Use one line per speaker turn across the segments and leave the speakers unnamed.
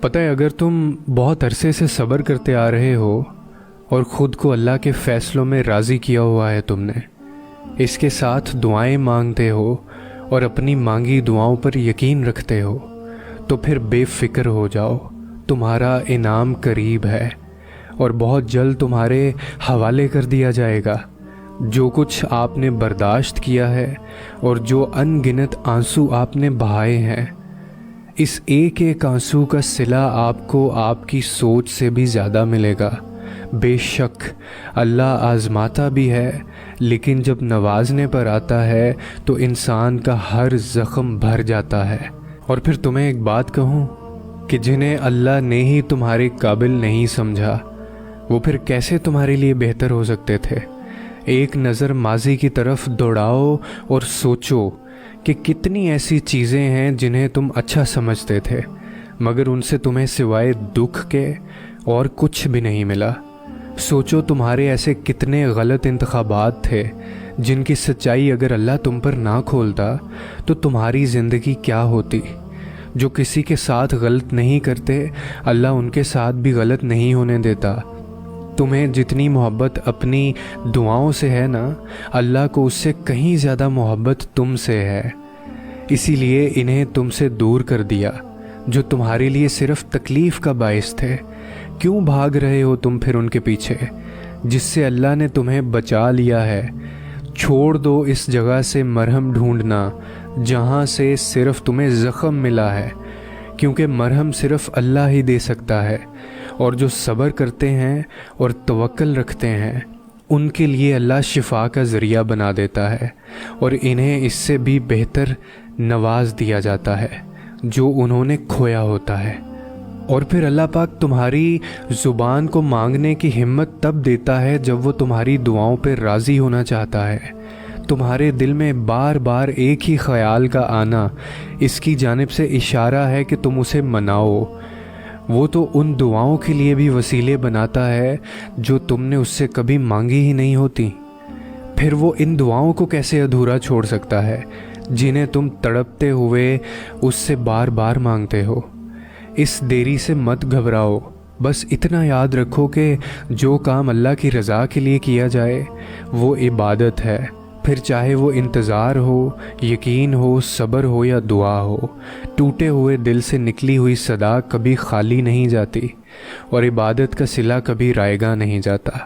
پتہ ہے، اگر تم بہت عرصے سے صبر کرتے آ رہے ہو اور خود کو اللہ کے فیصلوں میں راضی کیا ہوا ہے تم نے، اس کے ساتھ دعائیں مانگتے ہو اور اپنی مانگی دعاؤں پر یقین رکھتے ہو، تو پھر بے فکر ہو جاؤ، تمہارا انعام قریب ہے اور بہت جلد تمہارے حوالے کر دیا جائے گا۔ جو کچھ آپ نے برداشت کیا ہے اور جو ان گنت آنسو آپ نے بہائے ہیں، اس ایک ایک آنسو کا صلہ آپ کو آپ کی سوچ سے بھی زیادہ ملے گا۔ بے شک اللہ آزماتا بھی ہے، لیکن جب نوازنے پر آتا ہے تو انسان کا ہر زخم بھر جاتا ہے۔ اور پھر تمہیں ایک بات کہوں کہ جنہیں اللہ نے ہی تمہارے قابل نہیں سمجھا، وہ پھر کیسے تمہارے لیے بہتر ہو سکتے تھے؟ ایک نظر ماضی کی طرف دوڑاؤ اور سوچو کہ کتنی ایسی چیزیں ہیں جنہیں تم اچھا سمجھتے تھے، مگر ان سے تمہیں سوائے دکھ کے اور کچھ بھی نہیں ملا۔ سوچو تمہارے ایسے کتنے غلط انتخابات تھے جن کی سچائی اگر اللہ تم پر نہ کھولتا تو تمہاری زندگی کیا ہوتی۔ جو کسی کے ساتھ غلط نہیں کرتے، اللہ ان کے ساتھ بھی غلط نہیں ہونے دیتا۔ تمہیں جتنی محبت اپنی دعاؤں سے ہے نا، اللہ کو اس سے کہیں زیادہ محبت تم سے ہے، اسی لیے انہیں تم سے دور کر دیا جو تمہارے لیے صرف تکلیف کا باعث تھے۔ کیوں بھاگ رہے ہو تم پھر ان کے پیچھے جس سے اللہ نے تمہیں بچا لیا ہے؟ چھوڑ دو اس جگہ سے مرہم ڈھونڈنا جہاں سے صرف تمہیں زخم ملا ہے، کیونکہ مرہم صرف اللہ ہی دے سکتا ہے، اور جو صبر کرتے ہیں اور توکل رکھتے ہیں ان کے لیے اللہ شفا کا ذریعہ بنا دیتا ہے، اور انہیں اس سے بھی بہتر نواز دیا جاتا ہے جو انہوں نے کھویا ہوتا ہے۔ اور پھر اللہ پاک تمہاری زبان کو مانگنے کی ہمت تب دیتا ہے جب وہ تمہاری دعاؤں پہ راضی ہونا چاہتا ہے۔ تمہارے دل میں بار بار ایک ہی خیال کا آنا اس کی جانب سے اشارہ ہے کہ تم اسے مناؤ۔ وہ تو ان دعاؤں کے لیے بھی وسیلے بناتا ہے جو تم نے اس سے کبھی مانگی ہی نہیں ہوتی۔ پھر وہ ان دعاؤں کو کیسے ادھورا چھوڑ سکتا ہے جنہیں تم تڑپتے ہوئے اس سے بار بار مانگتے ہو؟ اس دیری سے مت گھبراؤ، بس اتنا یاد رکھو کہ جو کام اللہ کی رضا کے لیے کیا جائے وہ عبادت ہے، پھر چاہے وہ انتظار ہو، یقین ہو، صبر ہو یا دعا ہو۔ ٹوٹے ہوئے دل سے نکلی ہوئی صدا کبھی خالی نہیں جاتی، اور عبادت کا صلہ کبھی رائگاں نہیں جاتا۔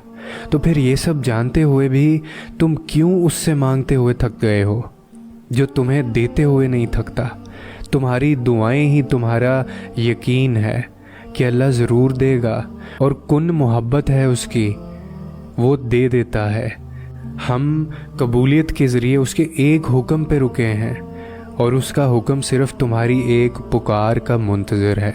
تو پھر یہ سب جانتے ہوئے بھی تم کیوں اس سے مانگتے ہوئے تھک گئے ہو جو تمہیں دیتے ہوئے نہیں تھکتا؟ تمہاری دعائیں ہی تمہارا یقین ہے کہ اللہ ضرور دے گا، اور کن محبت ہے اس کی، وہ دے دیتا ہے۔ ہم قبولیت کے ذریعے اس کے ایک حکم پہ رکے ہیں، اور اس کا حکم صرف تمہاری ایک پکار کا منتظر ہے۔